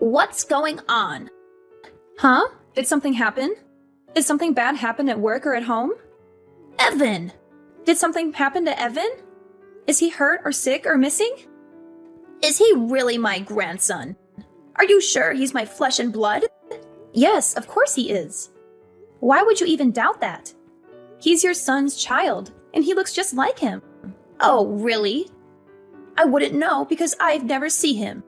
What's going on? Huh? Did something happen? Did something bad happen at work or at home? Evan! Did something happen to Evan? Is he hurt or sick or missing? Is he really my grandson? Are you sure he's my flesh and blood? Yes, of course he is. Why would you even doubt that? He's your son's child, and he looks just like him. Oh, really? I wouldn't know because I've never seen him.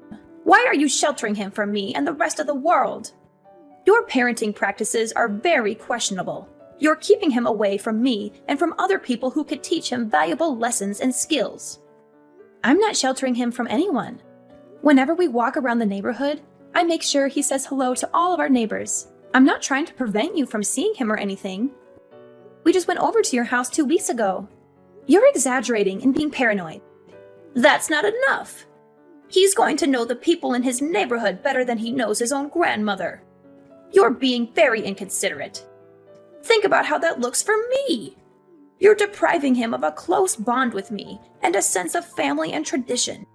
Why are you sheltering him from me and the rest of the world? Your parenting practices are very questionable. You're keeping him away from me and from other people who could teach him valuable lessons and skills. I'm not sheltering him from anyone. Whenever we walk around the neighborhood, I make sure he says hello to all of our neighbors. I'm not trying to prevent you from seeing him or anything. We just went over to your house 2 weeks ago. You're exaggerating and being paranoid. That's not enough. He's going to know the people in his neighborhood better than he knows his own grandmother. You're being very inconsiderate. Think about how that looks for me. You're depriving him of a close bond with me and a sense of family and tradition.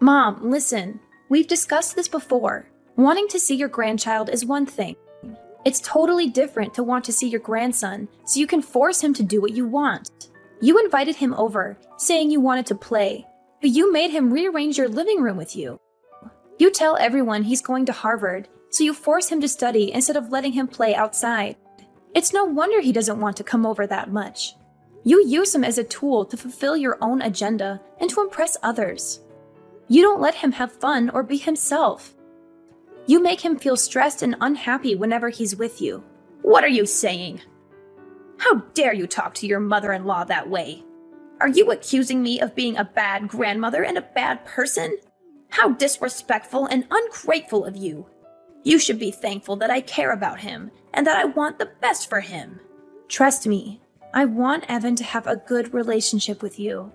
Mom, listen. We've discussed this before. Wanting to see your grandchild is one thing. It's totally different to want to see your grandson so you can force him to do what you want. You invited him over, saying you wanted to play, but you made him rearrange your living room with you. You tell everyone he's going to Harvard, so you force him to study instead of letting him play outside. It's no wonder he doesn't want to come over that much. You use him as a tool to fulfill your own agenda and to impress others. You don't let him have fun or be himself. You make him feel stressed and unhappy whenever he's with you. What are you saying? How dare you talk to your mother-in-law that way? Are you accusing me of being a bad grandmother and a bad person? How disrespectful and ungrateful of you. You should be thankful that I care about him and that I want the best for him. Trust me, I want Evan to have a good relationship with you.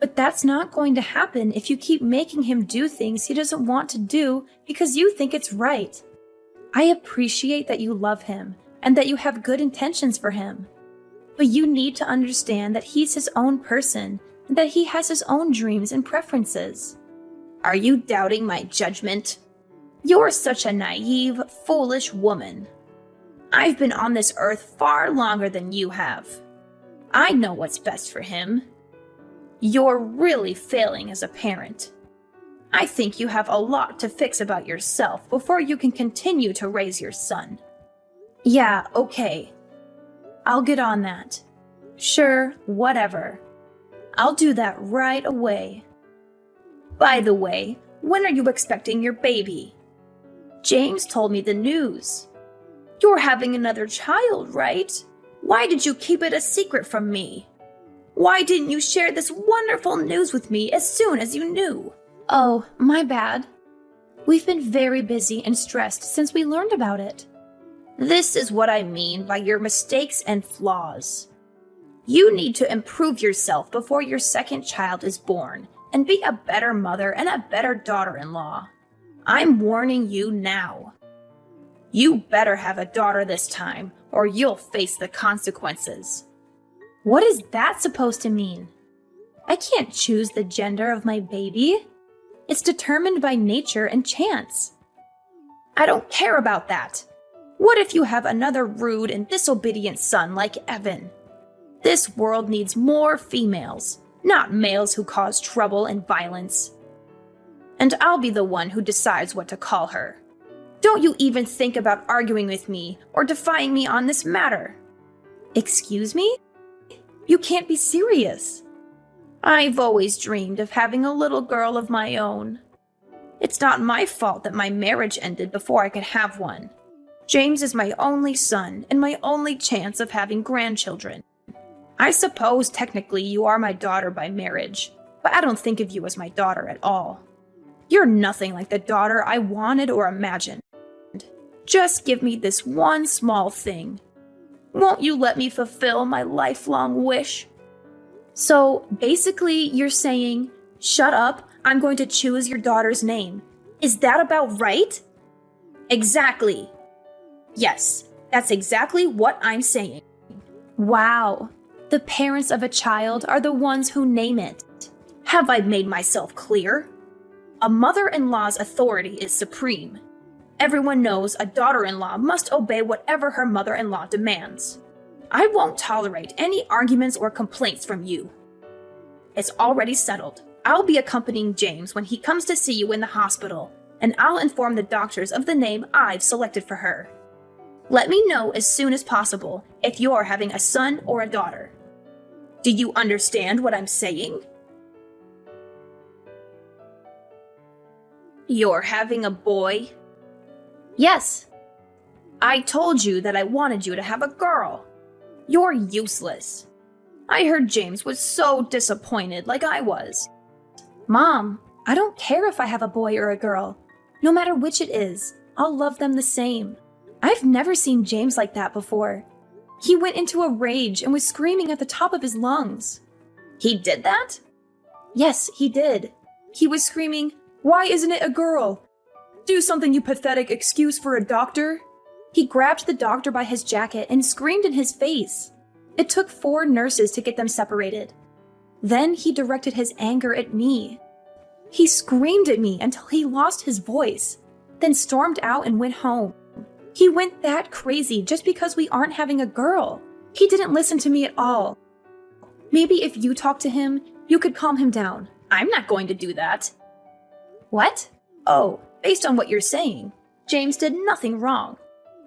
But that's not going to happen if you keep making him do things he doesn't want to do because you think it's right. I appreciate that you love him and that you have good intentions for him. But you need to understand that he's his own person and that he has his own dreams and preferences. Are you doubting my judgment? You're such a naive, foolish woman. I've been on this earth far longer than you have. I know what's best for him. You're really failing as a parent. I think you have a lot to fix about yourself before you can continue to raise your son. Yeah, okay. I'll get on that. Sure, whatever. I'll do that right away. By the way, when are you expecting your baby? James told me the news. You're having another child, right? Why did you keep it a secret from me? Why didn't you share this wonderful news with me as soon as you knew? Oh, my bad. We've been very busy and stressed since we learned about it. This is what I mean by your mistakes and flaws. You need to improve yourself before your second child is born and be a better mother and a better daughter-in-law. I'm warning you now. You better have a daughter this time or you'll face the consequences. What is that supposed to mean? I can't choose the gender of my baby. It's determined by nature and chance. I don't care about that. What if you have another rude and disobedient son like Evan? This world needs more females, not males who cause trouble and violence. And I'll be the one who decides what to call her. Don't you even think about arguing with me or defying me on this matter. Excuse me? You can't be serious. I've always dreamed of having a little girl of my own. It's not my fault that my marriage ended before I could have one. James is my only son and my only chance of having grandchildren. I suppose technically you are my daughter by marriage, but I don't think of you as my daughter at all. You're nothing like the daughter I wanted or imagined. Just give me this one small thing. Won't you let me fulfill my lifelong wish? So basically you're saying, shut up, I'm going to choose your daughter's name. Is that about right? Exactly. Yes, that's exactly what I'm saying. Wow. The parents of a child are the ones who name it. Have I made myself clear? A mother-in-law's authority is supreme. Everyone knows a daughter-in-law must obey whatever her mother-in-law demands. I won't tolerate any arguments or complaints from you. It's already settled. I'll be accompanying James when he comes to see you in the hospital, and I'll inform the doctors of the name I've selected for her. Let me know as soon as possible if you're having a son or a daughter. Do you understand what I'm saying? You're having a boy? Yes. I told you that I wanted you to have a girl. You're useless. I heard James was so disappointed like I was. Mom, I don't care if I have a boy or a girl. No matter which it is, I'll love them the same. I've never seen James like that before. He went into a rage and was screaming at the top of his lungs. He did that? Yes, he did. He was screaming, "Why isn't it a girl? Do something, you pathetic excuse for a doctor." He grabbed the doctor by his jacket and screamed in his face. It took 4 nurses to get them separated. Then he directed his anger at me. He screamed at me until he lost his voice, then stormed out and went home. He went that crazy just because we aren't having a girl. He didn't listen to me at all. Maybe if you talk to him, you could calm him down. I'm not going to do that. What? Oh, based on what you're saying, James did nothing wrong.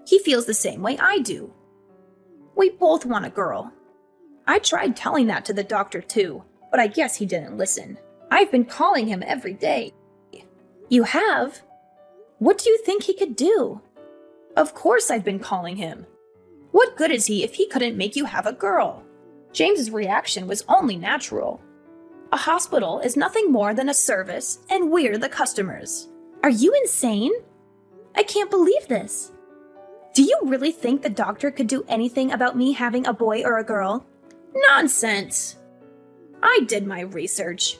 He feels the same way I do. We both want a girl. I tried telling that to the doctor too, but I guess he didn't listen. I've been calling him every day. You have? What do you think he could do? Of course I've been calling him. What good is he if he couldn't make you have a girl? James's reaction was only natural. A hospital is nothing more than a service, and we're the customers. Are you insane? I can't believe this. Do you really think the doctor could do anything about me having a boy or a girl? Nonsense! I did my research.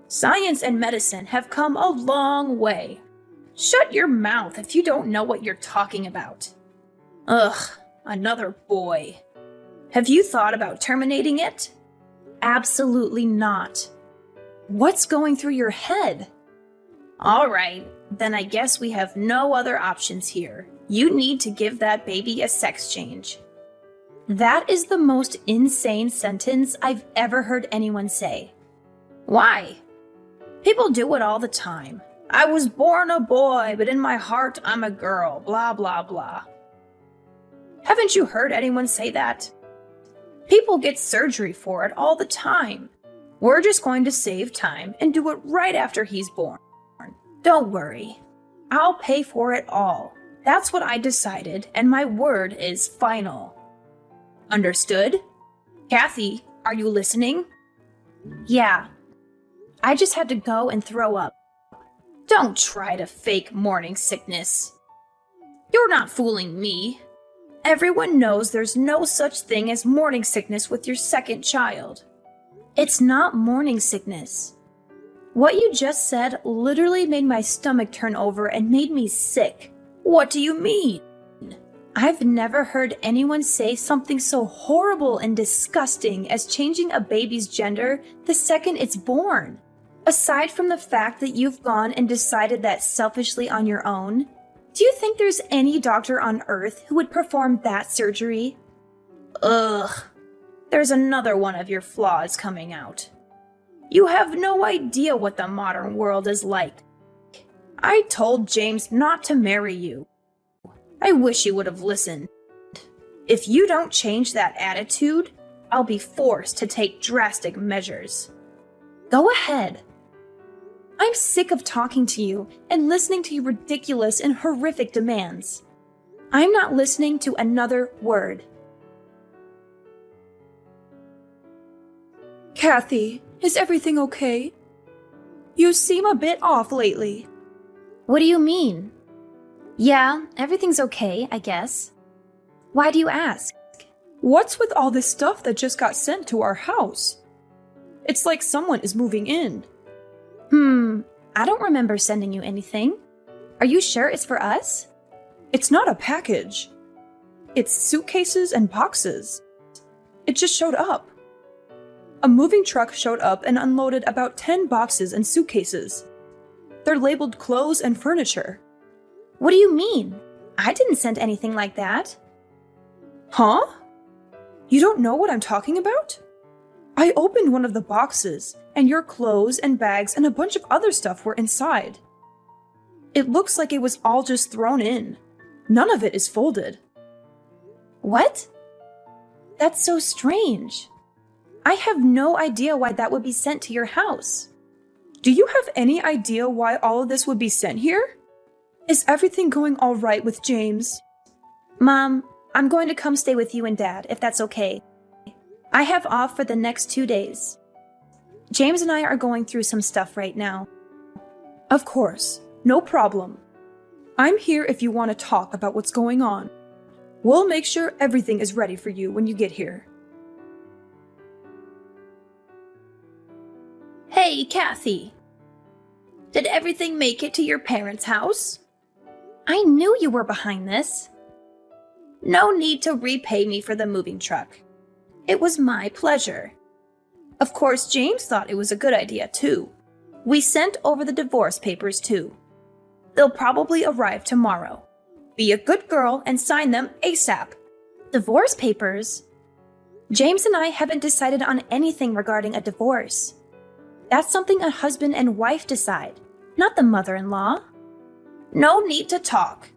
Science and medicine have come a long way. Shut your mouth if you don't know what you're talking about. Ugh, another boy. Have you thought about terminating it? Absolutely not. What's going through your head? All right, then I guess we have no other options here. You need to give that baby a sex change. That is the most insane sentence I've ever heard anyone say. Why? People do it all the time. I was born a boy, but in my heart I'm a girl, blah, blah, blah. Haven't you heard anyone say that? People get surgery for it all the time. We're just going to save time and do it right after he's born. Don't worry. I'll pay for it all. That's what I decided, and my word is final. Understood? Kathy, are you listening? Yeah. I just had to go and throw up. Don't try to fake morning sickness. You're not fooling me. Everyone knows there's no such thing as morning sickness with your second child. It's not morning sickness. What you just said literally made my stomach turn over and made me sick. What do you mean? I've never heard anyone say something so horrible and disgusting as changing a baby's gender the second it's born. Aside from the fact that you've gone and decided that selfishly on your own, do you think there's any doctor on earth who would perform that surgery? Ugh, there's another one of your flaws coming out. You have no idea what the modern world is like. I told James not to marry you. I wish you would have listened. If you don't change that attitude, I'll be forced to take drastic measures. Go ahead. I'm sick of talking to you and listening to your ridiculous and horrific demands. I'm not listening to another word. Kathy, is everything okay? You seem a bit off lately. What do you mean? Yeah, everything's okay, I guess. Why do you ask? What's with all this stuff that just got sent to our house? It's like someone is moving in. I don't remember sending you anything. Are you sure it's for us? It's not a package. It's suitcases and boxes. It just showed up. A moving truck showed up and unloaded about 10 boxes and suitcases. They're labeled clothes and furniture. What do you mean? I didn't send anything like that. Huh? You don't know what I'm talking about? I opened one of the boxes, and your clothes and bags and a bunch of other stuff were inside. It looks like it was all just thrown in. None of it is folded. What? That's so strange. I have no idea why that would be sent to your house. Do you have any idea why all of this would be sent here? Is everything going all right with James? Mom, I'm going to come stay with you and Dad, if that's okay. I have off for the next 2 days. James and I are going through some stuff right now. Of course, no problem. I'm here if you want to talk about what's going on. We'll make sure everything is ready for you when you get here. Hey, Kathy. Did everything make it to your parents' house? I knew you were behind this. No need to repay me for the moving truck. It was my pleasure. Of course, James thought it was a good idea, too. We sent over the divorce papers, too. They'll probably arrive tomorrow. Be a good girl and sign them ASAP. Divorce papers? James and I haven't decided on anything regarding a divorce. That's something a husband and wife decide, not the mother-in-law. No need to talk.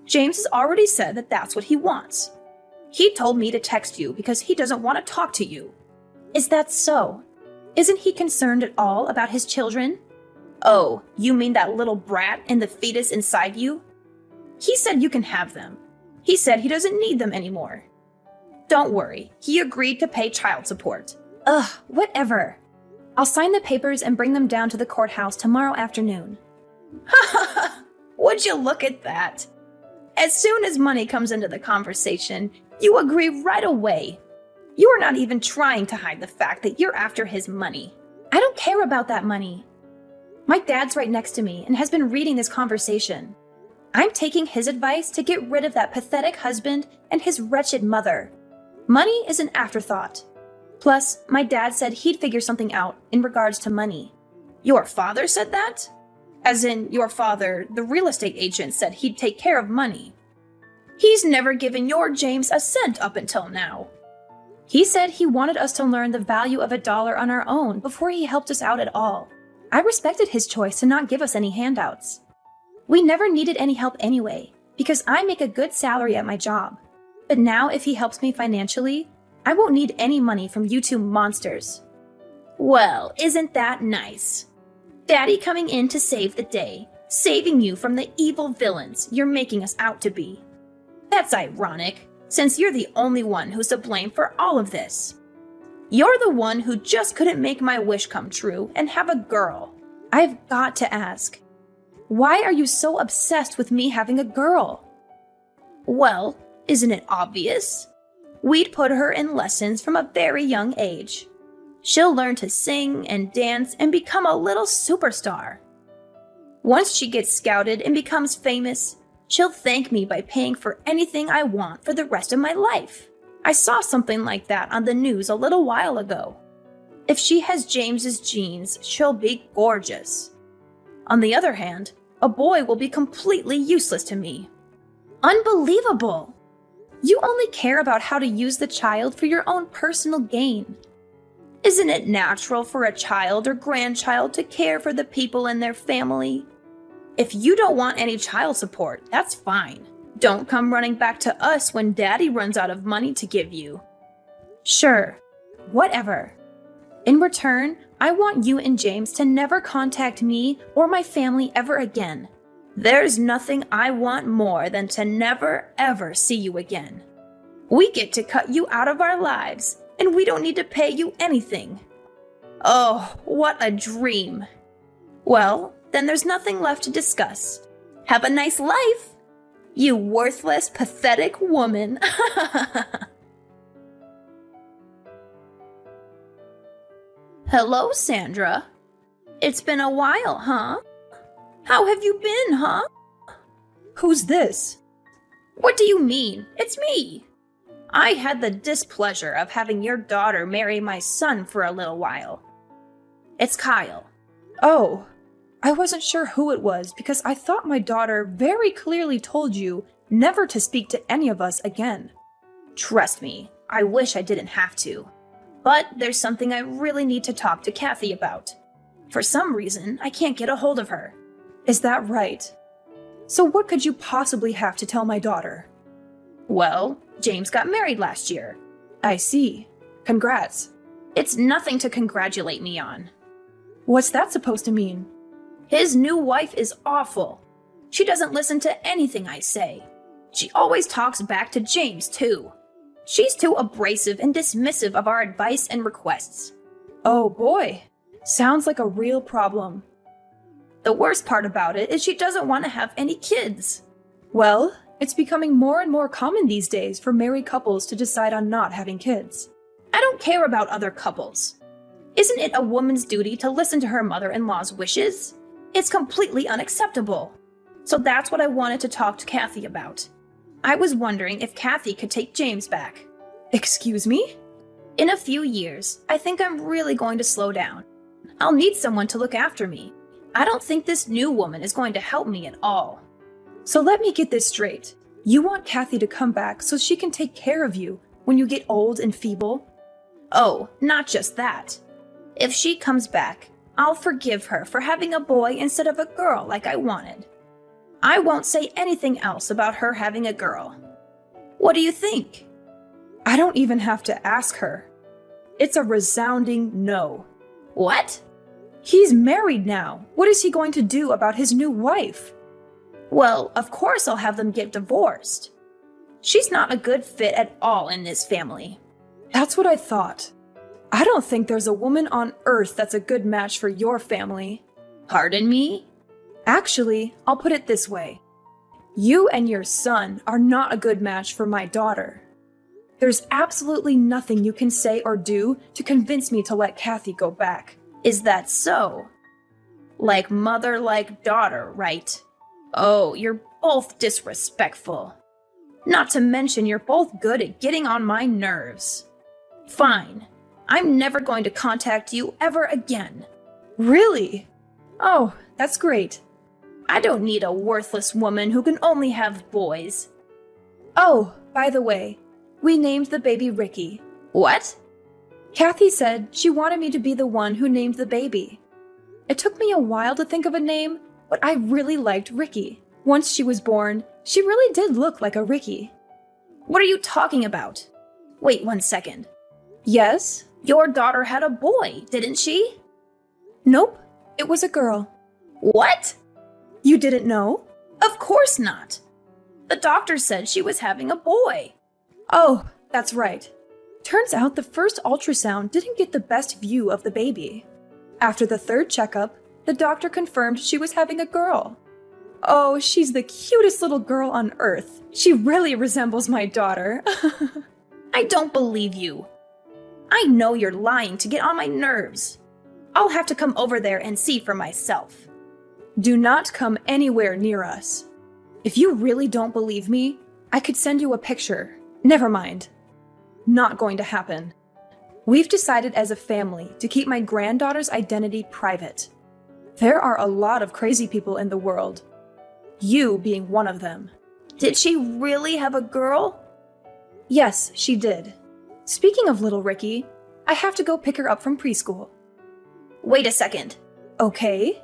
James has already said that that's what he wants. He told me to text you because he doesn't want to talk to you. Is that so? Isn't he concerned at all about his children? Oh, you mean that little brat and the fetus inside you? He said you can have them. He said he doesn't need them anymore. Don't worry, he agreed to pay child support. Ugh, whatever. I'll sign the papers and bring them down to the courthouse tomorrow afternoon. Ha ha ha! Would you look at that? As soon as money comes into the conversation, you agree right away. You are not even trying to hide the fact that you're after his money. I don't care about that money. My dad's right next to me and has been reading this conversation. I'm taking his advice to get rid of that pathetic husband and his wretched mother. Money is an afterthought. Plus, my dad said he'd figure something out in regards to money. Your father said that? As in, your father, the real estate agent, said he'd take care of money. He's never given your James a cent up until now. He said he wanted us to learn the value of $1 on our own before he helped us out at all. I respected his choice to not give us any handouts. We never needed any help anyway, because I make a good salary at my job. But now if he helps me financially, I won't need any money from you two monsters. Well, isn't that nice? Daddy coming in to save the day, saving you from the evil villains you're making us out to be. That's ironic, since you're the only one who's to blame for all of this. You're the one who just couldn't make my wish come true and have a girl. I've got to ask, why are you so obsessed with me having a girl? Well, isn't it obvious? We'd put her in lessons from a very young age. She'll learn to sing and dance and become a little superstar. Once she gets scouted and becomes famous, she'll thank me by paying for anything I want for the rest of my life. I saw something like that on the news a little while ago. If she has James's genes, she'll be gorgeous. On the other hand, a boy will be completely useless to me. Unbelievable! You only care about how to use the child for your own personal gain. Isn't it natural for a child or grandchild to care for the people in their family? If you don't want any child support, that's fine. Don't come running back to us when Daddy runs out of money to give you. Sure, whatever. In return, I want you and James to never contact me or my family ever again. There's nothing I want more than to never, ever see you again. We get to cut you out of our lives, and we don't need to pay you anything. Oh, what a dream. Well, then there's nothing left to discuss. Have a nice life, you worthless, pathetic woman. Hello, Sandra. It's been a while, huh? How have you been, huh? Who's this? What do you mean? It's me. I had the displeasure of having your daughter marry my son for a little while. It's Kyle. Oh, I wasn't sure who it was because I thought my daughter very clearly told you never to speak to any of us again. Trust me, I wish I didn't have to. But there's something I really need to talk to Kathy about. For some reason, I can't get a hold of her. Is that right? So what could you possibly have to tell my daughter? Well, James got married last year. I see. Congrats. It's nothing to congratulate me on. What's that supposed to mean? His new wife is awful. She doesn't listen to anything I say. She always talks back to James, too. She's too abrasive and dismissive of our advice and requests. Oh boy. Sounds like a real problem. The worst part about it is she doesn't want to have any kids. Well, it's becoming more and more common these days for married couples to decide on not having kids. I don't care about other couples. Isn't it a woman's duty to listen to her mother-in-law's wishes? It's completely unacceptable. So that's what I wanted to talk to Kathy about. I was wondering if Kathy could take James back. Excuse me? In a few years, I think I'm really going to slow down. I'll need someone to look after me. I don't think this new woman is going to help me at all. So let me get this straight. You want Kathy to come back so she can take care of you when you get old and feeble? Oh, not just that. If she comes back, I'll forgive her for having a boy instead of a girl like I wanted. I won't say anything else about her having a girl. What do you think? I don't even have to ask her. It's a resounding no. What? He's married now. What is he going to do about his new wife? Well, of course I'll have them get divorced. She's not a good fit at all in this family. That's what I thought. I don't think there's a woman on earth that's a good match for your family. Pardon me? Actually, I'll put it this way. You and your son are not a good match for my daughter. There's absolutely nothing you can say or do to convince me to let Kathy go back. Is that so? Like mother, like daughter, right? Oh, you're both disrespectful. Not to mention you're both good at getting on my nerves. Fine. I'm never going to contact you ever again. Really? Oh, that's great. I don't need a worthless woman who can only have boys. Oh, by the way, we named the baby Ricky. What? Kathy said she wanted me to be the one who named the baby. It took me a while to think of a name, but I really liked Ricky. Once she was born, she really did look like a Ricky. What are you talking about? Wait 1 second. Yes? Your daughter had a boy, didn't she? Nope, it was a girl. What? You didn't know? Of course not. The doctor said she was having a boy. Oh, that's right. Turns out the first ultrasound didn't get the best view of the baby. After the third checkup, the doctor confirmed she was having a girl. Oh, she's the cutest little girl on earth. She really resembles my daughter. I don't believe you. I know you're lying to get on my nerves. I'll have to come over there and see for myself. Do not come anywhere near us. If you really don't believe me, I could send you a picture. Never mind. Not going to happen. We've decided as a family to keep my granddaughter's identity private. There are a lot of crazy people in the world. You being one of them. Did she really have a girl? Yes, she did. Speaking of little Ricky, I have to go pick her up from preschool. Wait a second. Okay?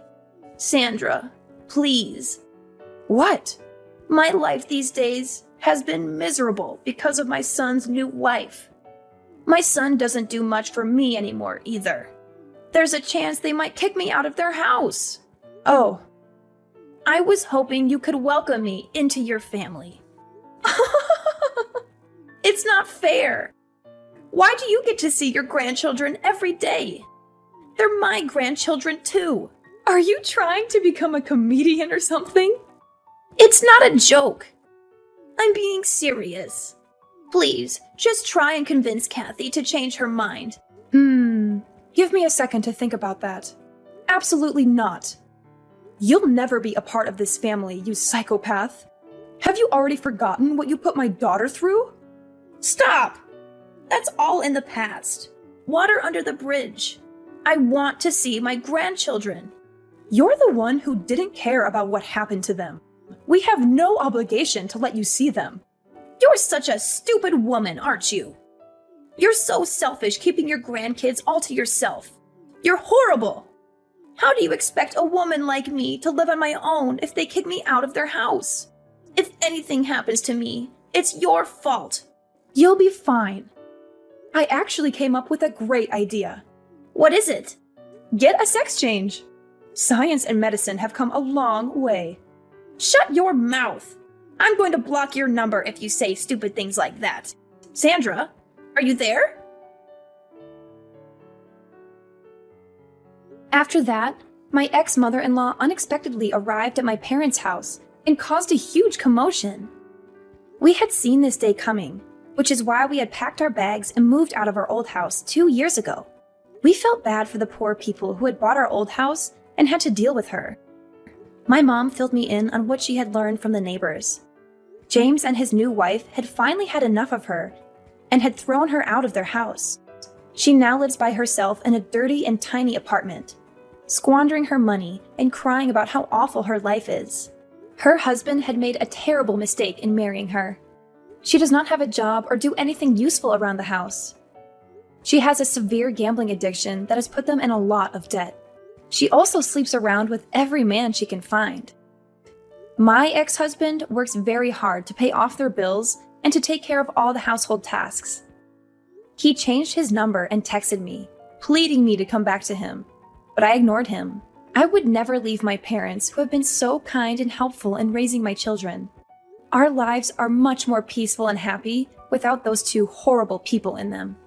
Sandra, please. What? My life these days has been miserable because of my son's new wife. My son doesn't do much for me anymore either. There's a chance they might kick me out of their house. Oh. I was hoping you could welcome me into your family. It's not fair. Why do you get to see your grandchildren every day? They're my grandchildren too. Are you trying to become a comedian or something? It's not a joke. I'm being serious. Please, just try and convince Kathy to change her mind. Give me a second to think about that. Absolutely not. You'll never be a part of this family, you psychopath. Have you already forgotten what you put my daughter through? Stop! That's all in the past. Water under the bridge. I want to see my grandchildren. You're the one who didn't care about what happened to them. We have no obligation to let you see them. You're such a stupid woman, aren't you? You're so selfish keeping your grandkids all to yourself. You're horrible. How do you expect a woman like me to live on my own if they kick me out of their house? If anything happens to me, it's your fault. You'll be fine. I actually came up with a great idea. What is it? Get a sex change. Science and medicine have come a long way. Shut your mouth. I'm going to block your number if you say stupid things like that. Sandra, are you there? After that, my ex-mother-in-law unexpectedly arrived at my parents' house and caused a huge commotion. We had seen this day coming, which is why we had packed our bags and moved out of our old house 2 years ago. We felt bad for the poor people who had bought our old house and had to deal with her. My mom filled me in on what she had learned from the neighbors. James and his new wife had finally had enough of her and had thrown her out of their house. She now lives by herself in a dirty and tiny apartment, squandering her money and crying about how awful her life is. Her husband had made a terrible mistake in marrying her. She does not have a job or do anything useful around the house. She has a severe gambling addiction that has put them in a lot of debt. She also sleeps around with every man she can find. My ex-husband works very hard to pay off their bills and to take care of all the household tasks. He changed his number and texted me, pleading me to come back to him, but I ignored him. I would never leave my parents, who have been so kind and helpful in raising my children. Our lives are much more peaceful and happy without those two horrible people in them.